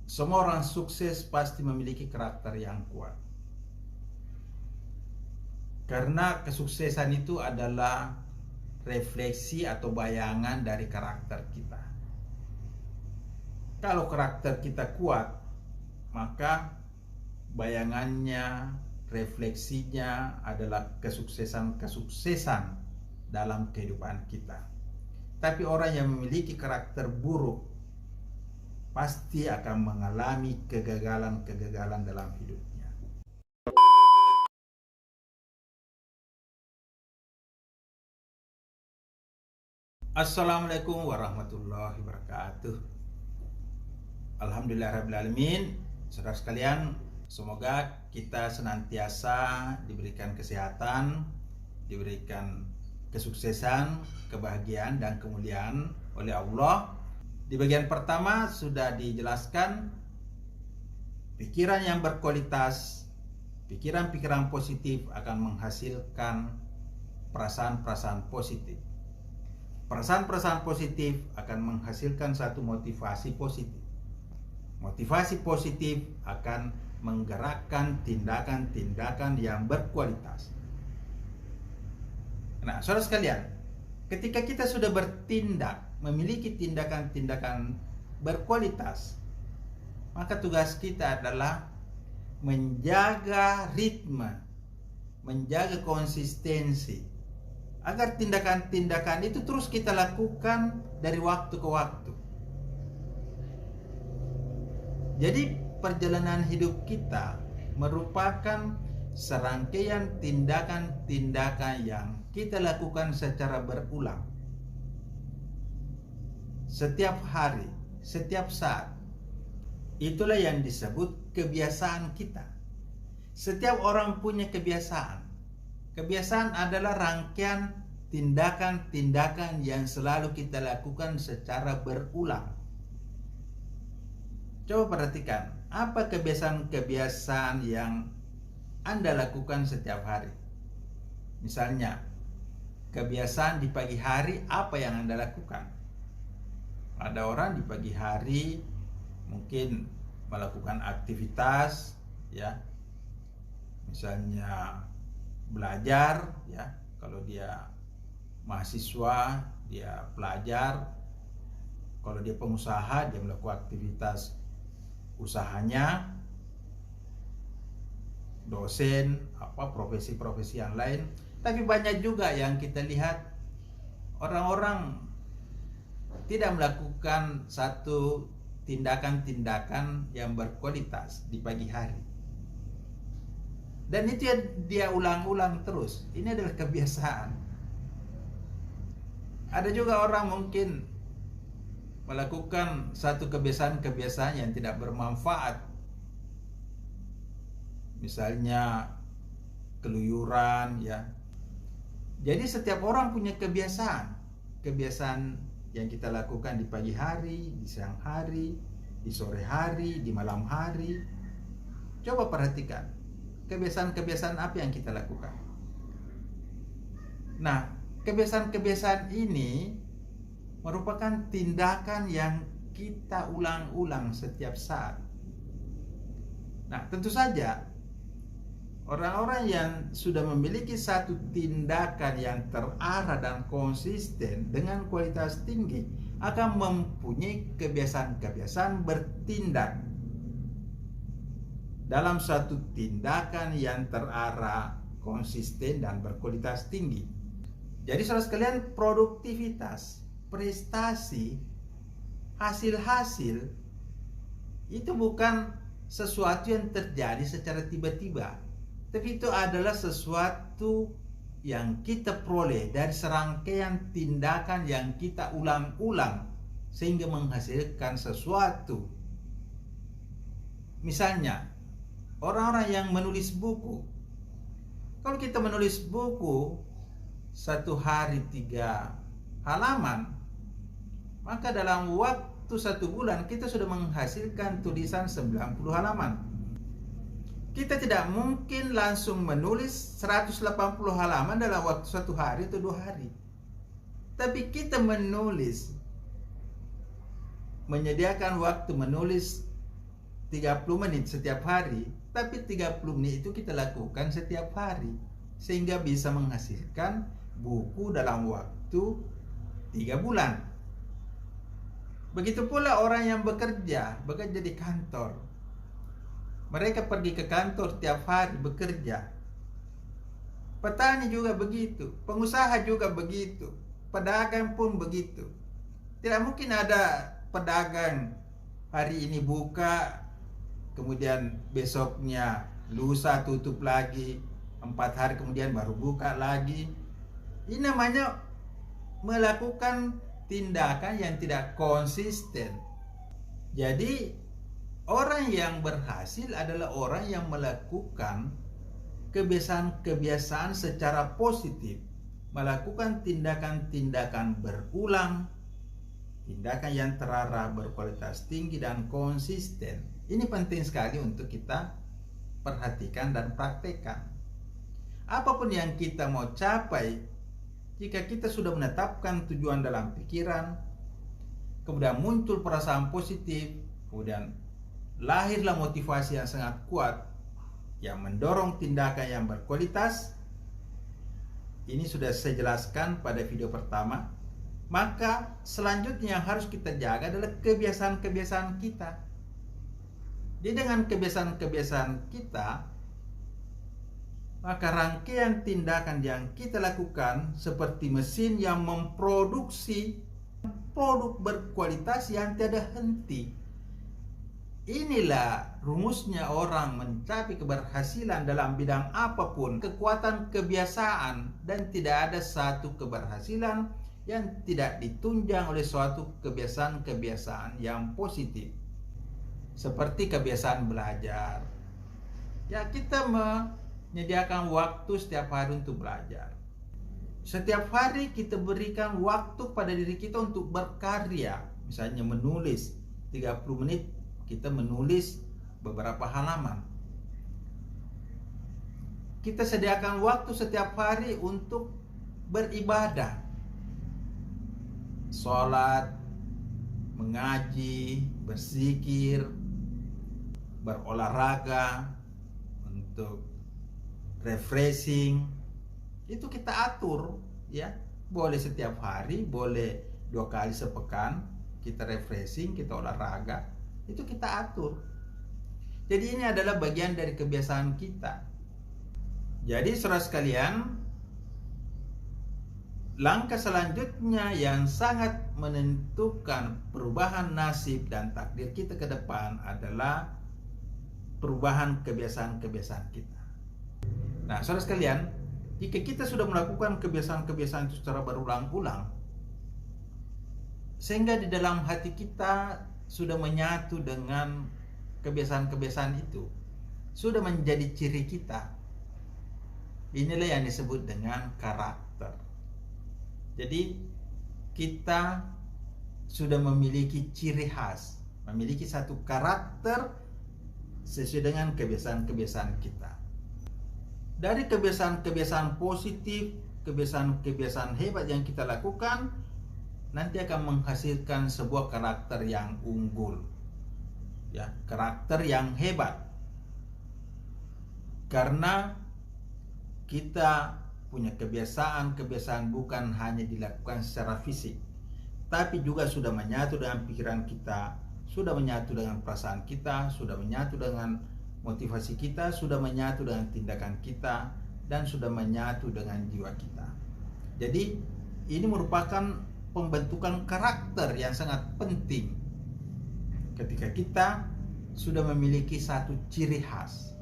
Semua orang sukses pasti memiliki karakter yang kuat. Karena kesuksesan itu adalah refleksi atau bayangan dari karakter kita. Kalau karakter kita kuat, maka bayangannya, refleksinya adalah kesuksesan-kesuksesan dalam kehidupan kita. Tapi orang yang memiliki karakter buruk pasti akan mengalami kegagalan-kegagalan dalam hidupnya. Assalamualaikum warahmatullahi wabarakatuh. Alhamdulillahirrahmanirrahim. Saudara sekalian, semoga kita senantiasa diberikan kesehatan, diberikan kesuksesan, kebahagiaan, dan kemuliaan oleh Allah. Di bagian pertama sudah dijelaskan pikiran yang berkualitas, pikiran-pikiran positif akan menghasilkan perasaan-perasaan positif. Perasaan-perasaan positif akan menghasilkan satu motivasi positif. Motivasi positif akan menggerakkan tindakan-tindakan yang berkualitas. Nah, saudara sekalian, ketika kita sudah bertindak, memiliki tindakan-tindakan berkualitas, maka tugas kita adalah menjaga ritme, menjaga konsistensi, agar tindakan-tindakan itu terus kita lakukan dari waktu ke waktu. Jadi perjalanan hidup kita merupakan serangkaian tindakan-tindakan yang kita lakukan secara berulang. Setiap hari, setiap saat. Itulah yang disebut kebiasaan kita. Setiap orang punya kebiasaan. Kebiasaan adalah rangkaian tindakan-tindakan yang selalu kita lakukan secara berulang. Coba perhatikan, apa kebiasaan-kebiasaan yang Anda lakukan setiap hari? Misalnya, kebiasaan di pagi hari, apa yang Anda lakukan? Ada orang di pagi hari mungkin melakukan aktivitas, ya, misalnya belajar, ya. Kalau dia mahasiswa, dia belajar. Kalau dia pengusaha, dia melakukan aktivitas usahanya. Dosen, profesi-profesi yang lain. Tapi banyak juga yang kita lihat orang-orang tidak melakukan satu tindakan-tindakan yang berkualitas di pagi hari. Dan itu yang dia ulang-ulang terus. Ini adalah kebiasaan. Ada juga orang mungkin melakukan satu kebiasaan-kebiasaan yang tidak bermanfaat. Misalnya keluyuran, ya. Jadi setiap orang punya kebiasaan. Kebiasaan yang kita lakukan di pagi hari, di siang hari, di sore hari, di malam hari. Coba perhatikan. Kebiasaan-kebiasaan apa yang kita lakukan. Nah, kebiasaan-kebiasaan ini merupakan tindakan yang kita ulang-ulang setiap saat. Nah, tentu saja orang-orang yang sudah memiliki satu tindakan yang terarah dan konsisten dengan kualitas tinggi akan mempunyai kebiasaan-kebiasaan bertindak dalam satu tindakan yang terarah, konsisten, dan berkualitas tinggi. Jadi saudara sekalian, produktivitas, prestasi, hasil-hasil itu bukan sesuatu yang terjadi secara tiba-tiba, tapi itu adalah sesuatu yang kita peroleh dari serangkaian tindakan yang kita ulang-ulang sehingga menghasilkan sesuatu. Misalnya, orang-orang yang menulis buku. Kalau kita menulis buku satu hari 3 halaman, maka dalam waktu 1 bulan kita sudah menghasilkan tulisan 90 halaman. Kita tidak mungkin langsung menulis 180 halaman dalam waktu 1 hari atau 2 hari. Tapi kita menyediakan waktu menulis 30 menit setiap hari, tapi 30 menit itu kita lakukan setiap hari, sehingga bisa menghasilkan buku dalam waktu 3 bulan. Begitu pula orang yang bekerja di kantor. Mereka pergi ke kantor tiap hari bekerja. Petani juga begitu, pengusaha juga begitu, pedagang pun begitu. Tidak mungkin ada pedagang hari ini buka, kemudian besoknya lusa tutup lagi, 4 hari kemudian baru buka lagi. Ini namanya melakukan tindakan yang tidak konsisten. Jadi orang yang berhasil adalah orang yang melakukan kebiasaan-kebiasaan secara positif, melakukan tindakan-tindakan berulang, tindakan yang terarah, berkualitas tinggi dan konsisten. Ini penting sekali untuk kita perhatikan dan praktekkan. Apapun yang kita mau capai, jika kita sudah menetapkan tujuan dalam pikiran, kemudian muncul perasaan positif, kemudian lahirlah motivasi yang sangat kuat yang mendorong tindakan yang berkualitas. Ini sudah saya jelaskan pada video pertama. Maka selanjutnya yang harus kita jaga adalah kebiasaan-kebiasaan kita. Jadi dengan kebiasaan-kebiasaan kita, maka rangkaian tindakan yang kita lakukan seperti mesin yang memproduksi produk berkualitas yang tiada henti. Inilah rumusnya orang mencapai keberhasilan dalam bidang apapun, kekuatan kebiasaan, dan tidak ada satu keberhasilan yang tidak ditunjang oleh suatu kebiasaan-kebiasaan yang positif. Seperti kebiasaan belajar. Ya, kita menyediakan waktu setiap hari untuk belajar. Setiap hari kita berikan waktu pada diri kita untuk berkarya. Misalnya menulis 30 menit kita menulis beberapa halaman. Kita sediakan waktu setiap hari untuk beribadah, sholat, mengaji, berzikir, berolahraga, untuk refreshing. Itu kita atur, ya. Boleh setiap hari, boleh 2 kali sepekan kita refreshing, kita olahraga. Itu kita atur. Jadi ini adalah bagian dari kebiasaan kita. Jadi saudara sekalian, langkah selanjutnya yang sangat menentukan perubahan nasib dan takdir kita ke depan adalah perubahan kebiasaan-kebiasaan kita. Nah, saudara sekalian, jika kita sudah melakukan kebiasaan-kebiasaan itu secara berulang-ulang, sehingga di dalam hati kita sudah menyatu dengan kebiasaan-kebiasaan itu, sudah menjadi ciri kita. Inilah yang disebut dengan karakter. Jadi kita sudah memiliki ciri khas, memiliki satu karakter sesuai dengan kebiasaan-kebiasaan kita. Dari kebiasaan-kebiasaan positif, kebiasaan-kebiasaan hebat yang kita lakukan, nanti akan menghasilkan sebuah karakter yang unggul, ya, karakter yang hebat. Karena kita punya kebiasaan bukan hanya dilakukan secara fisik, tapi juga sudah menyatu dengan pikiran kita, sudah menyatu dengan perasaan kita, sudah menyatu dengan motivasi kita, sudah menyatu dengan tindakan kita, dan sudah menyatu dengan jiwa kita. Jadi ini merupakan pembentukan karakter yang sangat penting ketika kita sudah memiliki satu ciri khas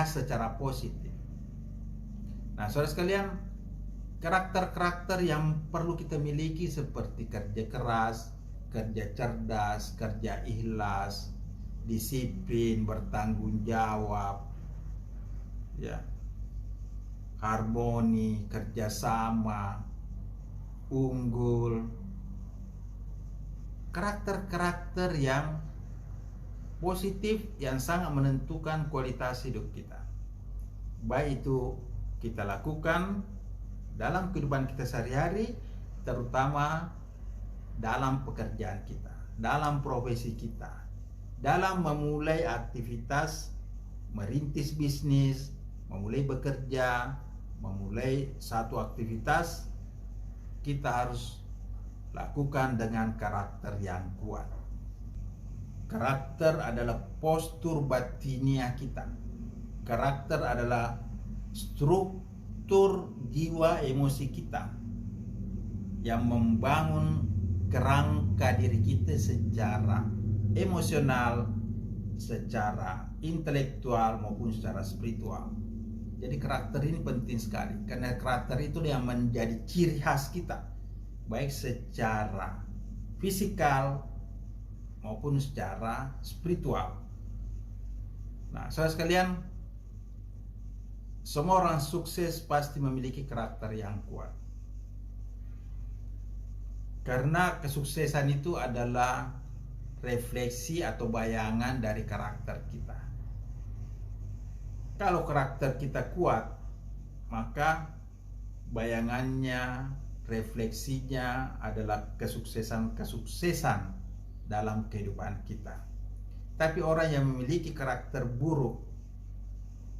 secara positif. Nah, saudara sekalian, karakter-karakter yang perlu kita miliki seperti kerja keras, kerja cerdas, kerja ikhlas, disiplin, bertanggung jawab, ya, harmoni, kerjasama, unggul, karakter-karakter yang positif yang sangat menentukan kualitas hidup kita. Baik itu kita lakukan dalam kehidupan kita sehari-hari, terutama dalam pekerjaan kita, dalam profesi kita, dalam memulai aktivitas, merintis bisnis, memulai bekerja, memulai satu aktivitas, kita harus lakukan dengan karakter yang kuat. Karakter adalah postur batiniah kita. Karakter adalah struktur jiwa emosi kita yang membangun kerangka diri kita secara emosional, secara intelektual maupun secara spiritual. Jadi karakter ini penting sekali, karena karakter itu yang menjadi ciri khas kita, baik secara fisikal maupun secara spiritual. Nah, saudara sekalian, semua orang sukses pasti memiliki karakter yang kuat. Karena kesuksesan itu adalah refleksi atau bayangan dari karakter kita. Kalau karakter kita kuat, maka bayangannya, refleksinya adalah kesuksesan dalam kehidupan kita. Tapi orang yang memiliki karakter buruk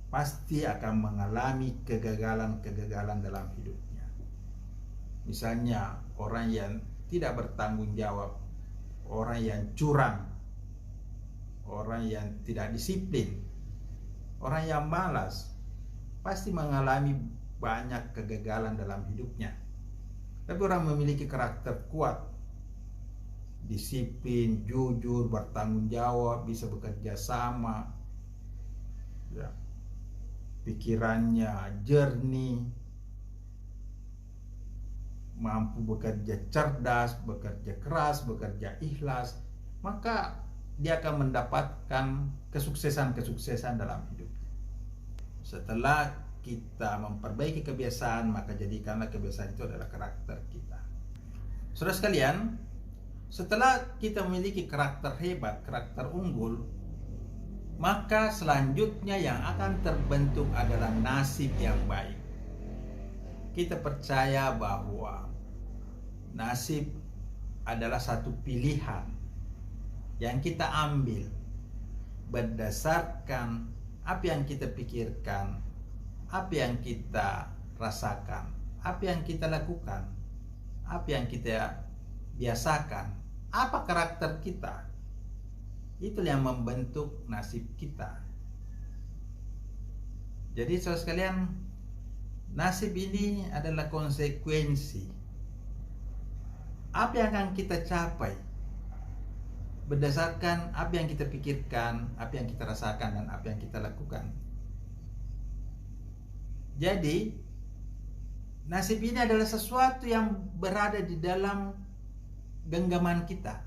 pasti akan mengalami kegagalan-kegagalan dalam hidupnya. Misalnya orang yang tidak bertanggung jawab, orang yang curang, orang yang tidak disiplin, orang yang malas, pasti mengalami banyak kegagalan dalam hidupnya. Tapi orang memiliki karakter kuat, disiplin, jujur, bertanggung jawab, bisa bekerja sama, ya, pikirannya jernih, mampu bekerja cerdas, bekerja keras, bekerja ikhlas, maka dia akan mendapatkan kesuksesan dalam hidup. Setelah kita memperbaiki kebiasaan, maka jadikanlah kebiasaan itu adalah karakter kita. Saudara sekalian, setelah kita memiliki karakter hebat, karakter unggul, maka selanjutnya yang akan terbentuk adalah nasib yang baik. Kita percaya bahwa nasib adalah satu pilihan yang kita ambil berdasarkan apa yang kita pikirkan, apa yang kita rasakan, apa yang kita lakukan, apa yang kita biasakan, apa karakter kita. Itulah yang membentuk nasib kita. Jadi saudara sekalian, nasib ini adalah konsekuensi apa yang akan kita capai berdasarkan apa yang kita pikirkan, apa yang kita rasakan, dan apa yang kita lakukan. Jadi nasib ini adalah sesuatu yang berada di dalam genggaman kita,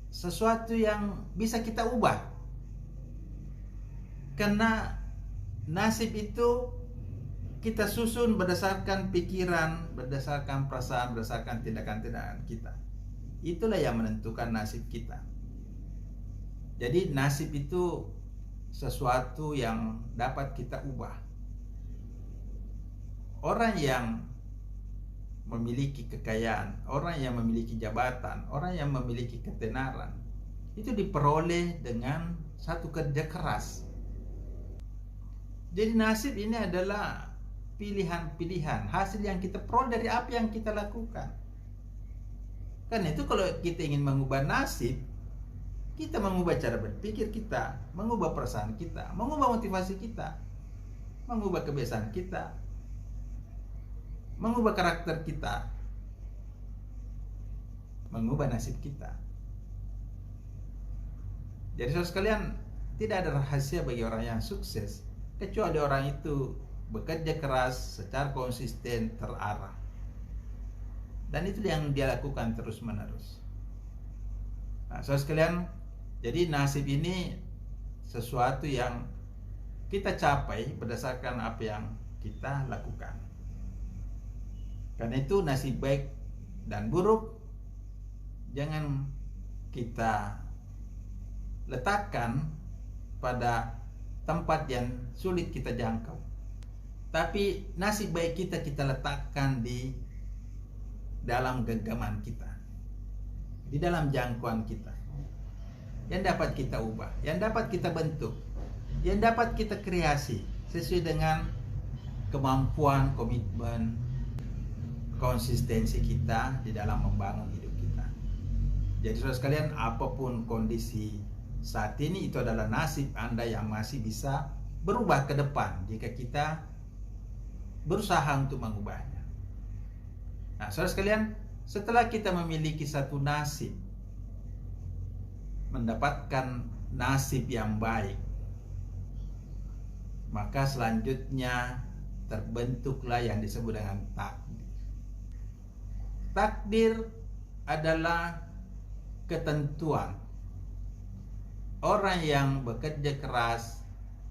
sesuatu yang bisa kita ubah. Karena nasib itu kita susun berdasarkan pikiran, berdasarkan perasaan, berdasarkan tindakan-tindakan kita. Itulah yang menentukan nasib kita. Jadi nasib itu sesuatu yang dapat kita ubah. Orang yang memiliki kekayaan, orang yang memiliki jabatan, orang yang memiliki ketenaran, itu diperoleh dengan satu kerja keras. Jadi nasib ini adalah pilihan-pilihan, hasil yang kita peroleh dari apa yang kita lakukan. Karena itu kalau kita ingin mengubah nasib, kita mengubah cara berpikir kita, mengubah perasaan kita, mengubah motivasi kita, mengubah kebiasaan kita, mengubah karakter kita, mengubah nasib kita. Jadi saudara sekalian, tidak ada rahasia bagi orang yang sukses kecuali orang itu bekerja keras secara konsisten, terarah. Dan itu yang dia lakukan terus-menerus. Nah, saudara sekalian, jadi nasib ini sesuatu yang kita capai berdasarkan apa yang kita lakukan. Karena itu nasib baik dan buruk jangan kita letakkan pada tempat yang sulit kita jangkau. Tapi nasib baik kita letakkan di dalam genggaman kita, di dalam jangkauan kita. yang dapat kita ubah, yang dapat kita bentuk, yang dapat kita kreasi sesuai dengan kemampuan, komitmen, konsistensi kita di dalam membangun hidup kita. Jadi saudara sekalian, apapun kondisi saat ini, itu adalah nasib Anda yang masih bisa berubah ke depan jika kita berusaha untuk mengubahnya. Nah, saudara sekalian, setelah kita memiliki satu nasib, mendapatkan nasib yang baik, maka selanjutnya terbentuklah yang disebut dengan takdir. Takdir adalah ketentuan. Orang yang bekerja keras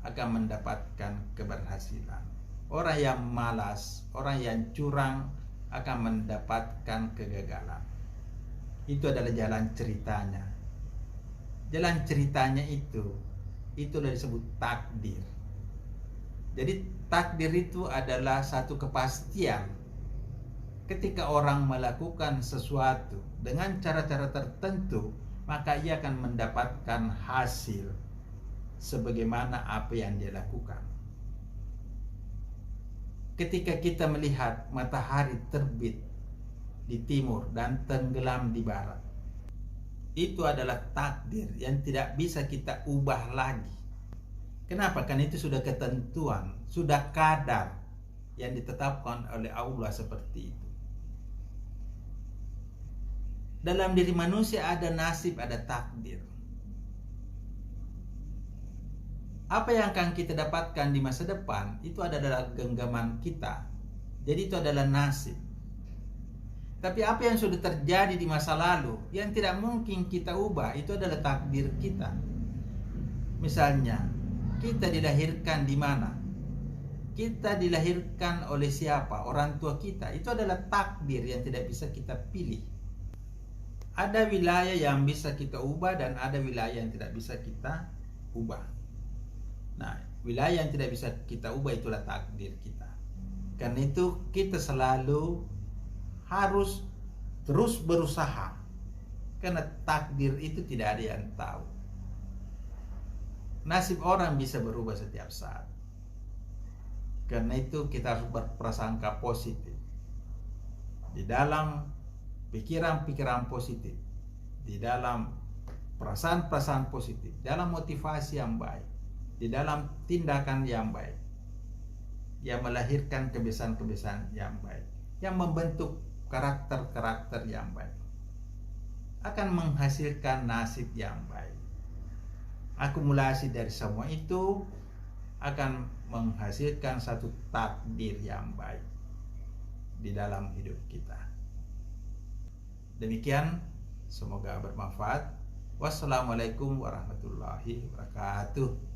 akan mendapatkan keberhasilan. Orang yang malas, orang yang curang akan mendapatkan kegagalan. Itu adalah jalan ceritanya. Jalan ceritanya itulah disebut takdir. Jadi takdir itu adalah satu kepastian. Ketika orang melakukan sesuatu dengan cara-cara tertentu, maka ia akan mendapatkan hasil sebagaimana apa yang dia lakukan. Ketika kita melihat matahari terbit di timur dan tenggelam di barat, itu adalah takdir yang tidak bisa kita ubah lagi. Kenapa? Karena itu sudah ketentuan, sudah kadar yang ditetapkan oleh Allah seperti itu. Dalam diri manusia ada nasib, ada takdir. Apa yang akan kita dapatkan di masa depan itu adalah genggaman kita. Jadi itu adalah nasib. Tapi apa yang sudah terjadi di masa lalu yang tidak mungkin kita ubah, itu adalah takdir kita. Misalnya, kita dilahirkan di mana? Kita dilahirkan oleh siapa? Orang tua kita. Itu adalah takdir yang tidak bisa kita pilih. Ada wilayah yang bisa kita ubah dan ada wilayah yang tidak bisa kita ubah. Nah, wilayah yang tidak bisa kita ubah itulah takdir kita. Karena itu kita selalu harus terus berusaha. Karena takdir itu tidak ada yang tahu. Nasib orang bisa berubah setiap saat. Karena itu kita harus berprasangka positif. Di dalam pikiran-pikiran positif, di dalam perasaan-perasaan positif, dalam motivasi yang baik, di dalam tindakan yang baik, yang melahirkan kebiasaan-kebiasaan yang baik, yang membentuk karakter-karakter yang baik, akan menghasilkan nasib yang baik. Akumulasi dari semua itu akan menghasilkan satu takdir yang baik di dalam hidup kita. Demikian, semoga bermanfaat. Wassalamualaikum warahmatullahi wabarakatuh.